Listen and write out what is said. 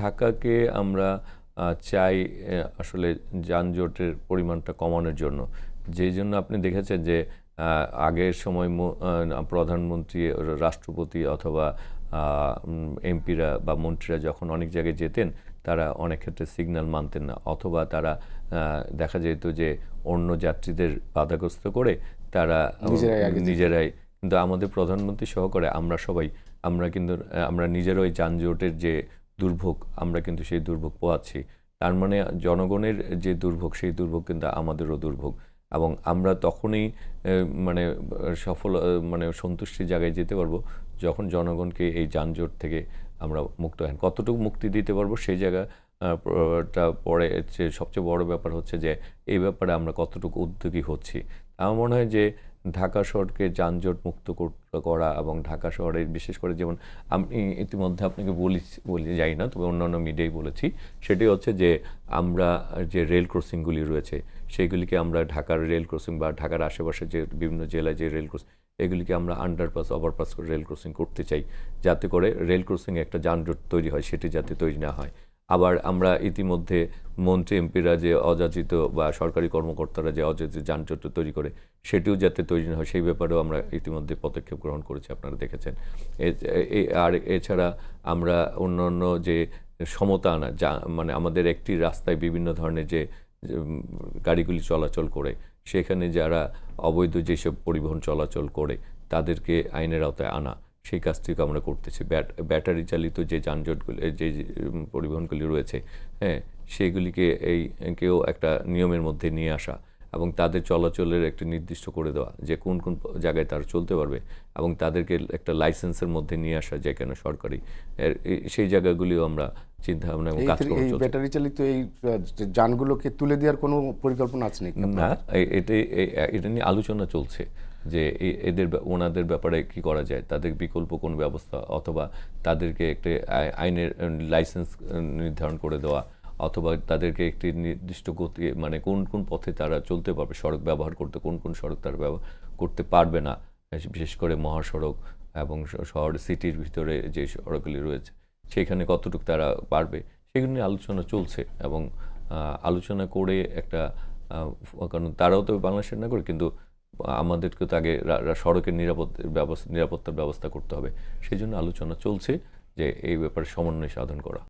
ঢাকাকে আমরা চাই আসলে যানজটের পরিমাণটা কমানোর জন্য, যেই জন্য আপনি দেখেছেন যে আগের সময় প্রধানমন্ত্রী, রাষ্ট্রপতি অথবা এমপিরা বা মন্ত্রীরা যখন অনেক জায়গায় যেতেন, তারা অনেক ক্ষেত্রে সিগন্যাল মানতেন না, অথবা তারা দেখা যেত যে অন্য যাত্রীদের বাধাগ্রস্ত করে তারা নিজেরাই। কিন্তু আমাদের প্রধানমন্ত্রী সহকারে আমরা নিজেরাই যানজটের যে দুর্ভোগ, আমরা কিন্তু সেই দুর্ভোগ পোহাচ্ছি। তার মানে জনগণের যে দুর্ভোগ, সেই দুর্ভোগ কিন্তু আমাদেরও দুর্ভোগ। এবং আমরা তখনই মানে সন্তুষ্টির জায়গায় যেতে পারবো যখন জনগণকে এই যানজট থেকে আমরা মুক্ত হন। কতটুকু মুক্তি দিতে পারবো সেই জায়গাটা পরে সবচেয়ে বড় ব্যাপার হচ্ছে যে এই ব্যাপারে আমরা কতটুকু উদ্যোগী হচ্ছি। আমার মনে হয় যে ঢাকা শহরকে যানজট মুক্ত করা, এবং ঢাকা শহরে বিশেষ করে, যেমন আমি ইতিমধ্যে আপনাকে বলি যাই না, তবে অন্যান্য মিডিয়ায় বলেছি, সেটি হচ্ছে যে আমরা যে রেল ক্রসিংগুলি রয়েছে সেইগুলিকে আমরা ঢাকার রেল ক্রসিং বা ঢাকার আশেপাশে যে বিভিন্ন জেলায় যে রেল ক্রসিং, এগুলিকে আমরা আন্ডারপাস ওভারপাস করে রেল ক্রসিং করতে চাই, যাতে করে রেল ক্রসিংয়ে একটা যানজট তৈরি হয় সেটি যাতে তৈরি না হয়। আবার আমরা ইতিমধ্যে মন্ত্রী এমপিরা যে অযাচিত বা সরকারি কর্মকর্তারা যে অযাচিত যানজট তৈরি করে, সেটিও যাতে তৈরি না হয় সেই ব্যাপারেও আমরা ইতিমধ্যে পদক্ষেপ গ্রহণ করেছি, আপনারা দেখেছেন। আর এছাড়া আমরা অন্যান্য যে সমতা আনা, মানে আমাদের একটি রাস্তায় বিভিন্ন ধরনের যে গাড়িগুলি চলাচল করে, সেখানে যারা অবৈধ যেসব পরিবহন চলাচল করে তাদেরকে আইনের আওতায় আনা, সেই কাজটিকে আমরা করতেছি। ব্যাটারি চালিত যে যানজটগুলি, যে পরিবহনগুলি রয়েছে, হ্যাঁ, সেগুলিকে কেউ একটা নিয়মের মধ্যে নিয়ে আসা এবং তাদের চলাচলের একটা নির্দিষ্ট করে দেওয়া যে কোন কোন জায়গায় তারা চলতে পারবে, এবং তাদেরকে একটা লাইসেন্সের মধ্যে নিয়ে আসা যে কেন সরকারি, সেই জায়গাগুলিও আমরা চিন্তা ভাবনা এবং কাজ করতে চলছি। ব্যাটারি চালিত এই যানগুলোকে তুলে দেওয়ার কোনো পরিকল্পনা আছে নাকি? না, এটা নিয়ে আলোচনা চলছে যে ওনাদের ব্যাপারে কি করা যায়, তাদের বিকল্প কোন ব্যবস্থা, অথবা তাদেরকে একটা আইনের লাইসেন্স নির্ধারণ করে দেওয়া, অথবা তাদেরকে একটি নির্দিষ্ট গতি, মানে কোন কোন পথে তারা চলতে পারবে, সড়ক ব্যবহার করতে কোন কোন সড়ক তারা ব্যবহার করতে পারবে না, বিশেষ করে মহাসড়ক এবং শহর সিটির ভিতরে যে সড়কগুলি রয়েছে সেখানে কতটুকু তারা পারবে, সেগুলো নিয়ে আলোচনা চলছে। এবং আলোচনা করে একটা, কারণ তারাও তো বাংলাদেশের নাগরিক, কিন্তু আমাদেরকে তো আগে সড়কের নিরাপত্তার ব্যবস্থা করতে হবে, সেই জন্য আলোচনা চলছে যে এই ব্যাপারে সমন্বয় সাধন করা।